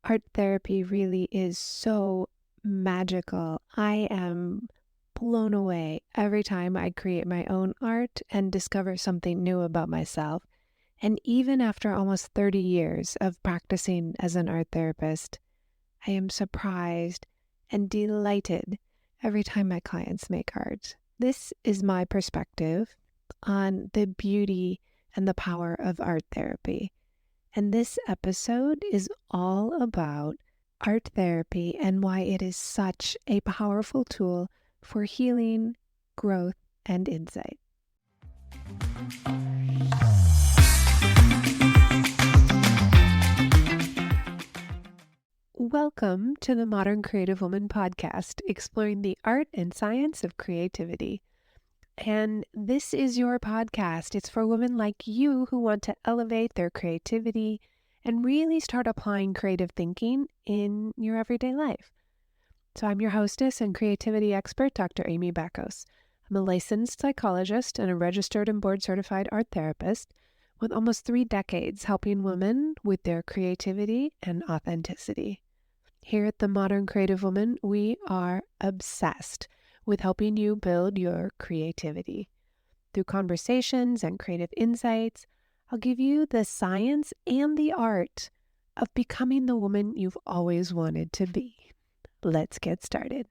art therapy really is so magical. I am blown away every time I create my own art and discover something new about myself. And even after almost 30 years of practicing as an art therapist, I am surprised and delighted every time my clients make art. This is my perspective on the beauty and the power of art therapy. And this episode is all about art therapy and why it is such a powerful tool for healing, growth, and insight. Welcome to the Modern Creative Woman podcast, exploring the art and science of creativity. And this is your podcast. It's for women like you who want to elevate their creativity and really start applying creative thinking in your everyday life. So I'm your hostess and creativity expert, Dr. Amy Backos. I'm a licensed psychologist and a registered and board-certified art therapist with almost 3 decades helping women with their creativity and authenticity. Here at the Modern Creative Woman, we are obsessed with helping you build your creativity. Through conversations and creative insights, I'll give you the science and the art of becoming the woman you've always wanted to be. Let's get started.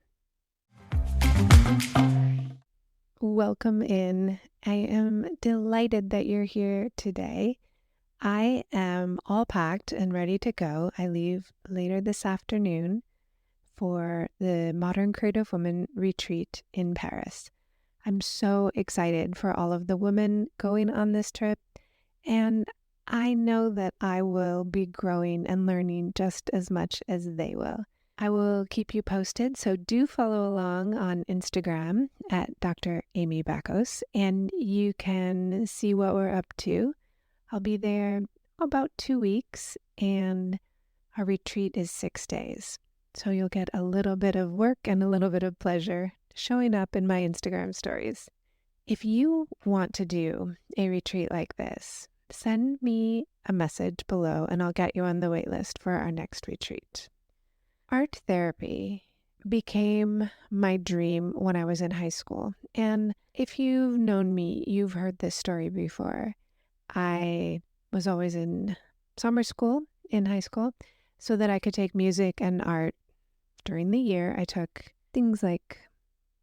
Welcome in. I am delighted that you're here today. I am all packed and ready to go. I leave later this afternoon for the Modern Creative Woman retreat in Paris. I'm so excited for all of the women going on this trip, and I know that I will be growing and learning just as much as they will. I will keep you posted, so do follow along on Instagram at Dr. Amy Backos, and you can see what we're up to. I'll be there about 2 weeks, and our retreat is 6 days. So you'll get a little bit of work and a little bit of pleasure showing up in my Instagram stories. If you want to do a retreat like this, send me a message below and I'll get you on the wait list for our next retreat. Art therapy became my dream when I was in high school. And if you've known me, you've heard this story before. I was always in summer school in high school so that I could take music and art. During the year, I took things like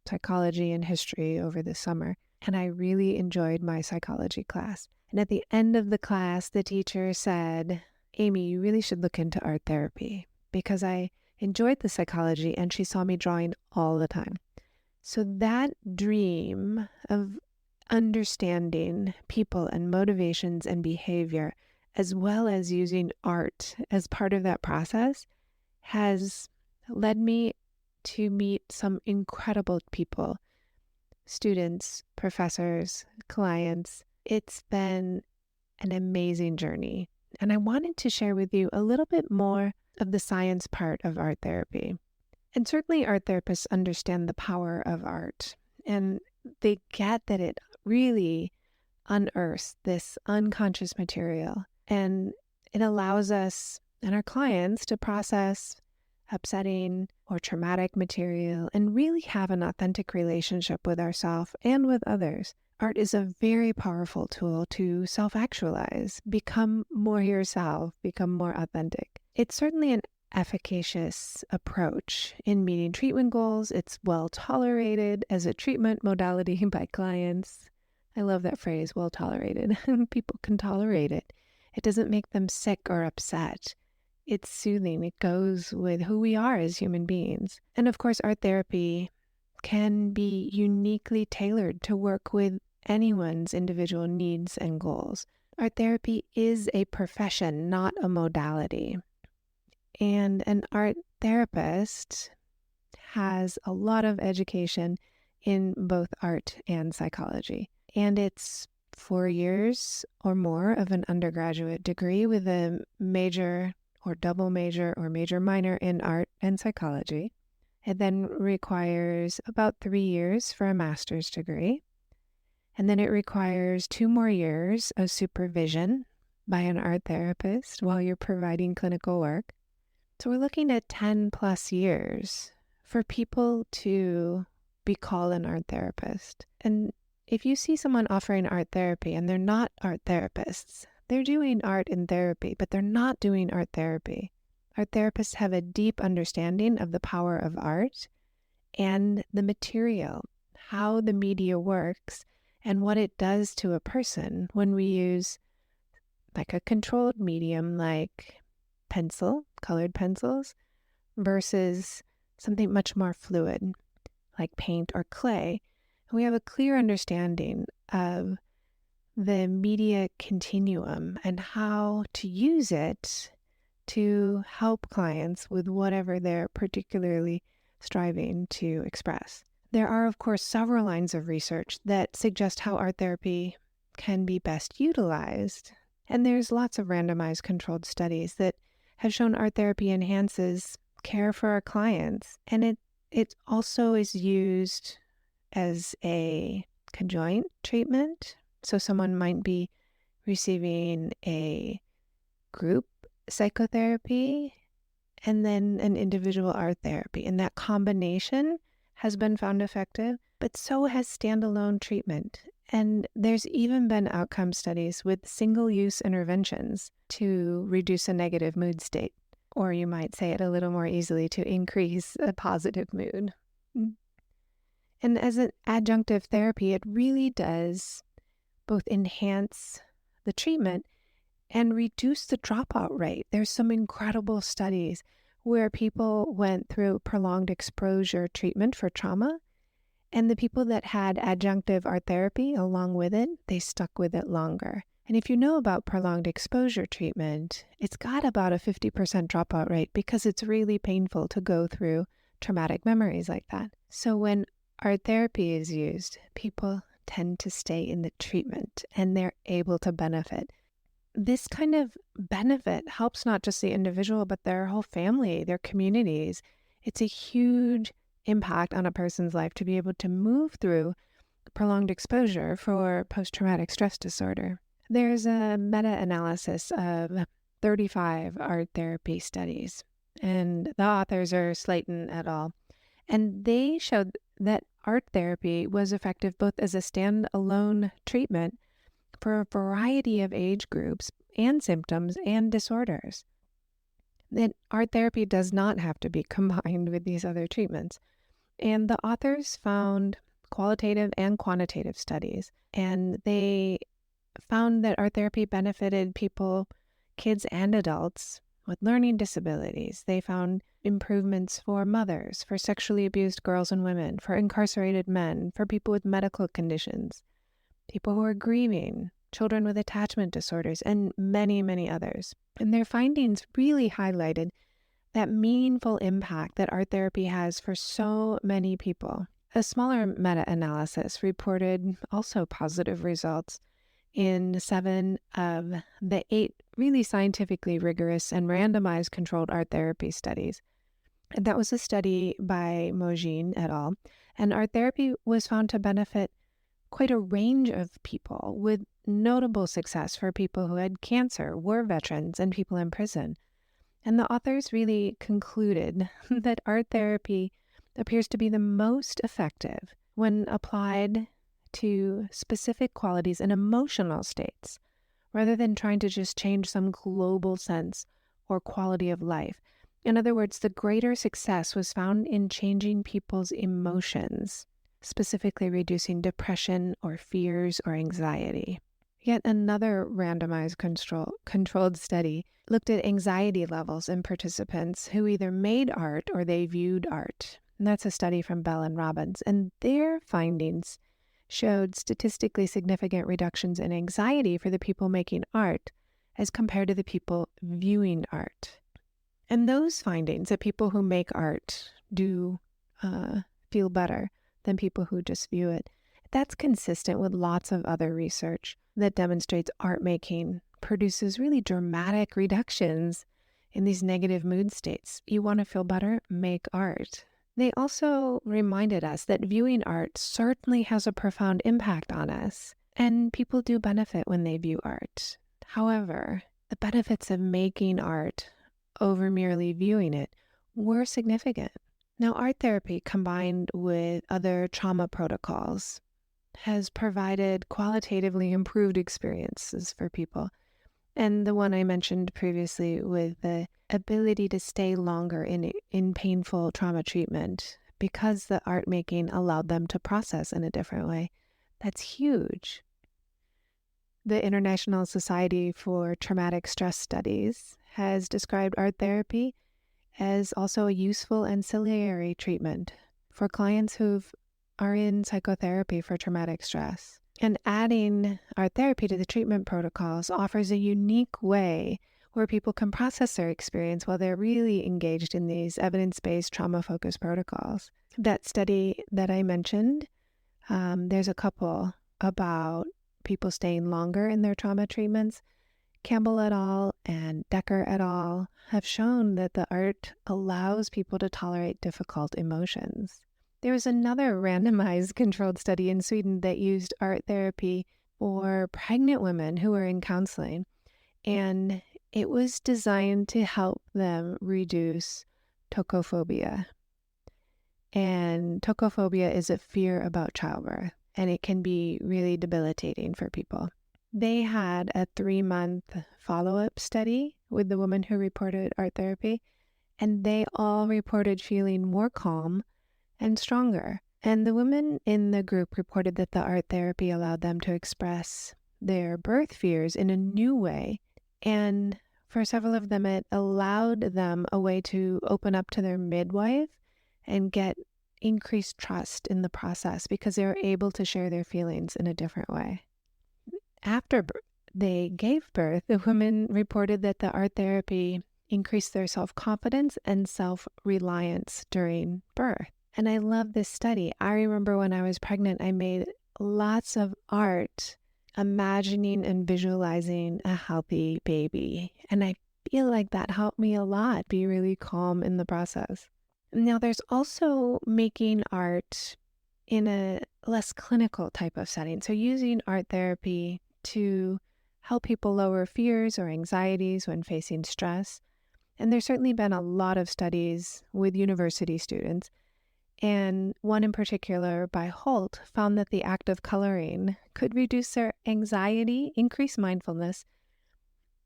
psychology and history over the summer, and I really enjoyed my psychology class. And at the end of the class, the teacher said, "Amy, you really should look into art therapy," because I enjoyed the psychology and she saw me drawing all the time. So that dream of understanding people and motivations and behavior, as well as using art as part of that process, has led me to meet some incredible people, students, professors, clients. It's been an amazing journey. And I wanted to share with you a little bit more of the science part of art therapy. And certainly art therapists understand the power of art, and they get that it really unearths this unconscious material, and it allows us and our clients to process upsetting or traumatic material and really have an authentic relationship with ourselves and with others. Art is a very powerful tool to self-actualize, become more yourself, become more authentic. It's certainly an efficacious approach in meeting treatment goals. It's well tolerated as a treatment modality by clients. I love that phrase, well tolerated. People can tolerate it. It doesn't make them sick or upset. It's soothing. It goes with who we are as human beings. And of course, art therapy can be uniquely tailored to work with anyone's individual needs and goals. Art therapy is a profession, not a modality. And an art therapist has a lot of education in both art and psychology. And it's 4 years or more of an undergraduate degree with a major or double major or major minor in art and psychology. It then requires about 3 years for a master's degree. And then it requires 2 more years of supervision by an art therapist while you're providing clinical work. So we're looking at 10 plus years for people to be called an art therapist. And if you see someone offering art therapy and they're not art therapists, they're doing art in therapy, but they're not doing art therapy. Art therapists have a deep understanding of the power of art and the material, how the media works, and what it does to a person when we use like a controlled medium like colored pencils, versus something much more fluid like paint or clay. And we have a clear understanding of the media continuum and how to use it to help clients with whatever they're particularly striving to express. There are, of course, several lines of research that suggest how art therapy can be best utilized. And there's lots of randomized controlled studies that have shown art therapy enhances care for our clients. And it also is used as a conjoint treatment. So someone might be receiving a group psychotherapy and then an individual art therapy. And that combination has been found effective, but so has standalone treatment. And there's even been outcome studies with single-use interventions to reduce a negative mood state, or you might say it a little more easily, to increase a positive mood. And as an adjunctive therapy, it really does both enhance the treatment and reduce the dropout rate. There's some incredible studies where people went through prolonged exposure treatment for trauma, and the people that had adjunctive art therapy along with it, they stuck with it longer. And if you know about prolonged exposure treatment, it's got about a 50% dropout rate because it's really painful to go through traumatic memories like that. So when art therapy is used, people tend to stay in the treatment and they're able to benefit. This kind of benefit helps not just the individual, but their whole family, their communities. It's a huge impact on a person's life to be able to move through prolonged exposure for post-traumatic stress disorder. There's a meta-analysis of 35 art therapy studies, and the authors are Slayton et al. And they showed that art therapy was effective both as a standalone treatment for a variety of age groups and symptoms and disorders. That art therapy does not have to be combined with these other treatments. And the authors found qualitative and quantitative studies, and they found that art therapy benefited people, kids and adults, with learning disabilities. They found improvements for mothers, for sexually abused girls and women, for incarcerated men, for people with medical conditions, people who are grieving, children with attachment disorders, and many, many others. And their findings really highlighted that meaningful impact that art therapy has for so many people. A smaller meta-analysis reported also positive results in 7 of the 8 really scientifically rigorous and randomized controlled art therapy studies. And that was a study by Mogin et al. And art therapy was found to benefit quite a range of people, with notable success for people who had cancer, war veterans, and people in prison. And the authors really concluded that art therapy appears to be the most effective when applied to specific qualities and emotional states, rather than trying to just change some global sense or quality of life. In other words, the greater success was found in changing people's emotions, specifically reducing depression or fears or anxiety. Yet another randomized controlled study looked at anxiety levels in participants who either made art or they viewed art. And that's a study from Bell and Robbins. And their findings showed statistically significant reductions in anxiety for the people making art as compared to the people viewing art. And those findings, that people who make art do feel better than people who just view it, that's consistent with lots of other research that demonstrates art making produces really dramatic reductions in these negative mood states. You want to feel better? Make art. They also reminded us that viewing art certainly has a profound impact on us, and people do benefit when they view art. However, the benefits of making art over merely viewing it were significant. Now, art therapy combined with other trauma protocols has provided qualitatively improved experiences for people. And the one I mentioned previously with the ability to stay longer in painful trauma treatment because the art making allowed them to process in a different way. That's huge. The International Society for Traumatic Stress Studies has described art therapy as also a useful ancillary treatment for clients who are in psychotherapy for traumatic stress. And adding art therapy to the treatment protocols offers a unique way where people can process their experience while they're really engaged in these evidence-based trauma-focused protocols. That study that I mentioned, there's a couple about people staying longer in their trauma treatments. Campbell et al. And Decker et al. Have shown that the art allows people to tolerate difficult emotions. There was another randomized controlled study in Sweden that used art therapy for pregnant women who were in counseling, and it was designed to help them reduce tocophobia. And tocophobia is a fear about childbirth, and it can be really debilitating for people. They had a 3-month follow-up study with the women who reported art therapy, and they all reported feeling more calm and stronger. And the women in the group reported that the art therapy allowed them to express their birth fears in a new way. And for several of them, it allowed them a way to open up to their midwife and get increased trust in the process because they were able to share their feelings in a different way. After they gave birth, the women reported that the art therapy increased their self-confidence and self-reliance during birth. And I love this study. I remember when I was pregnant, I made lots of art imagining and visualizing a healthy baby. And I feel like that helped me a lot be really calm in the process. Now, there's also making art in a less clinical type of setting. So using art therapy to help people lower fears or anxieties when facing stress. And there's certainly been a lot of studies with university students. And one in particular by Holt found that the act of coloring could reduce their anxiety, increase mindfulness,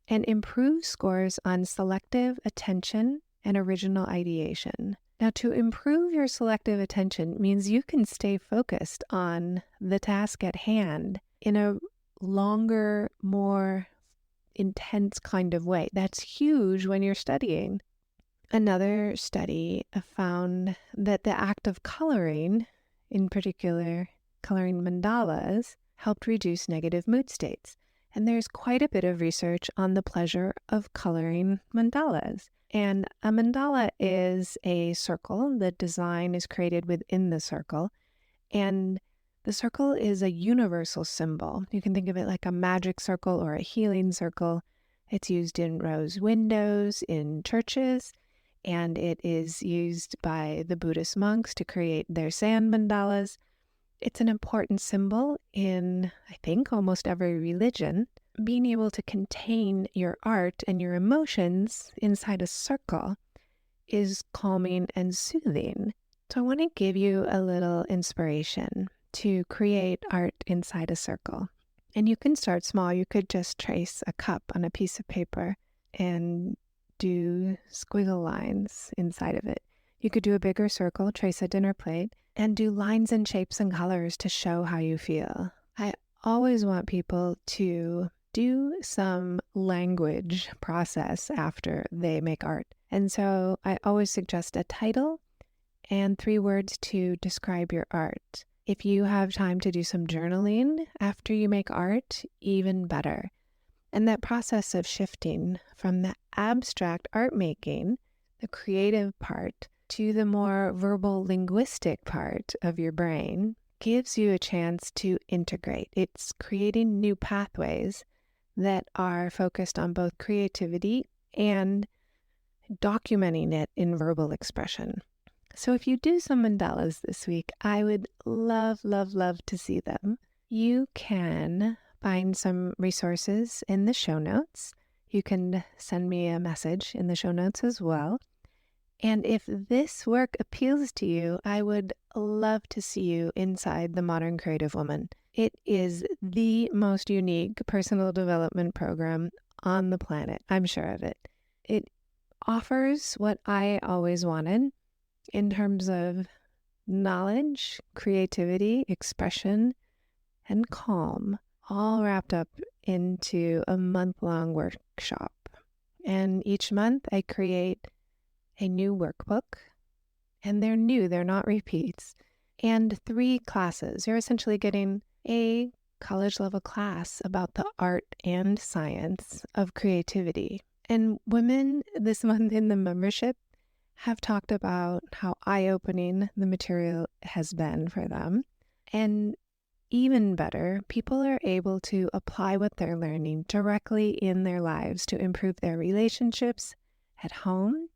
and improve scores on selective attention and original ideation. Now, to improve your selective attention means you can stay focused on the task at hand in a longer, more intense kind of way. That's huge when you're studying. Another study found that the act of coloring, in particular coloring mandalas, helped reduce negative mood states. And there's quite a bit of research on the pleasure of coloring mandalas. And a mandala is a circle. The design is created within the circle. And the circle is a universal symbol. You can think of it like a magic circle or a healing circle. It's used in rose windows, in churches, and it is used by the Buddhist monks to create their sand mandalas. It's an important symbol in, I think, almost every religion. Being able to contain your art and your emotions inside a circle is calming and soothing. So I want to give you a little inspiration to create art inside a circle. And you can start small. You could just trace a cup on a piece of paper and do squiggle lines inside of it. You could do a bigger circle, trace a dinner plate, and do lines and shapes and colors to show how you feel. I always want people to do some language process after they make art. And so I always suggest a title and 3 words to describe your art. If you have time to do some journaling after you make art, even better. And that process of shifting from the abstract art making, the creative part, to the more verbal linguistic part of your brain gives you a chance to integrate. It's creating new pathways that are focused on both creativity and documenting it in verbal expression. So if you do some mandalas this week, I would love, love, love to see them. You can find some resources in the show notes. you can send me a message in the show notes as well. And if this work appeals to you, I would love to see you inside the Modern Creative Woman. It is the most unique personal development program on the planet. I'm sure of it. It offers what I always wanted in terms of knowledge, creativity, expression, and calm, all wrapped up into a month-long workshop. And each month I create a new workbook, and they're new, they're not repeats, and 3 classes. You're essentially getting a college level class about the art and science of creativity. And women this month in the membership have talked about how eye-opening the material has been for them. And even better, people are able to apply what they're learning directly in their lives to improve their relationships at home,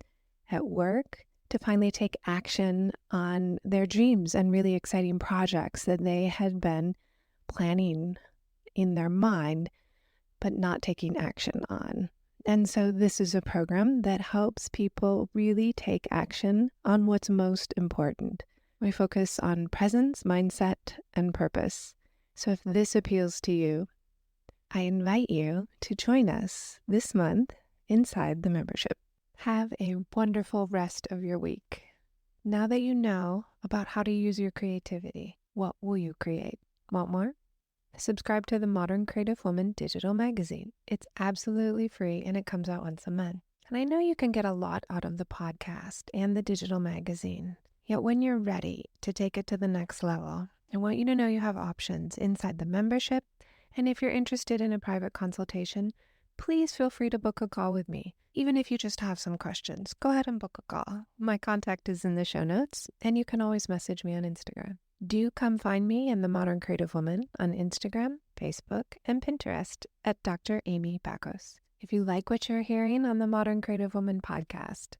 at work, to finally take action on their dreams and really exciting projects that they had been planning in their mind, but not taking action on. And so this is a program that helps people really take action on what's most important. We focus on presence, mindset, and purpose. So if this appeals to you, I invite you to join us this month inside the membership. Have a wonderful rest of your week. Now that you know about how to use your creativity, what will you create? Want more? Subscribe to the Modern Creative Woman digital magazine. It's absolutely free and it comes out once a month. And I know you can get a lot out of the podcast and the digital magazine. Yet when you're ready to take it to the next level, I want you to know you have options inside the membership. And if you're interested in a private consultation, please feel free to book a call with me. Even if you just have some questions, go ahead and book a call. My contact is in the show notes, and you can always message me on Instagram. Do come find me and the Modern Creative Woman on Instagram, Facebook, and Pinterest at Dr. Amy Bacos. If you like what you're hearing on the Modern Creative Woman podcast,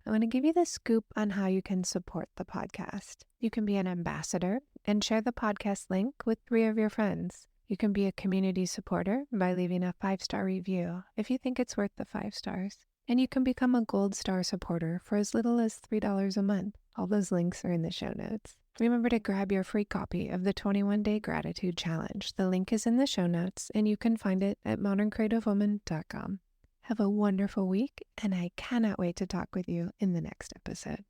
I want to give you the scoop on how you can support the podcast. You can be an ambassador and share the podcast link with 3 of your friends. You can be a community supporter by leaving a 5-star review if you think it's worth the 5 stars. And you can become a gold star supporter for as little as $3 a month. All those links are in the show notes. Remember to grab your free copy of the 21-Day Gratitude Challenge. The link is in the show notes, and you can find it at moderncreativewoman.com. Have a wonderful week, and I cannot wait to talk with you in the next episode.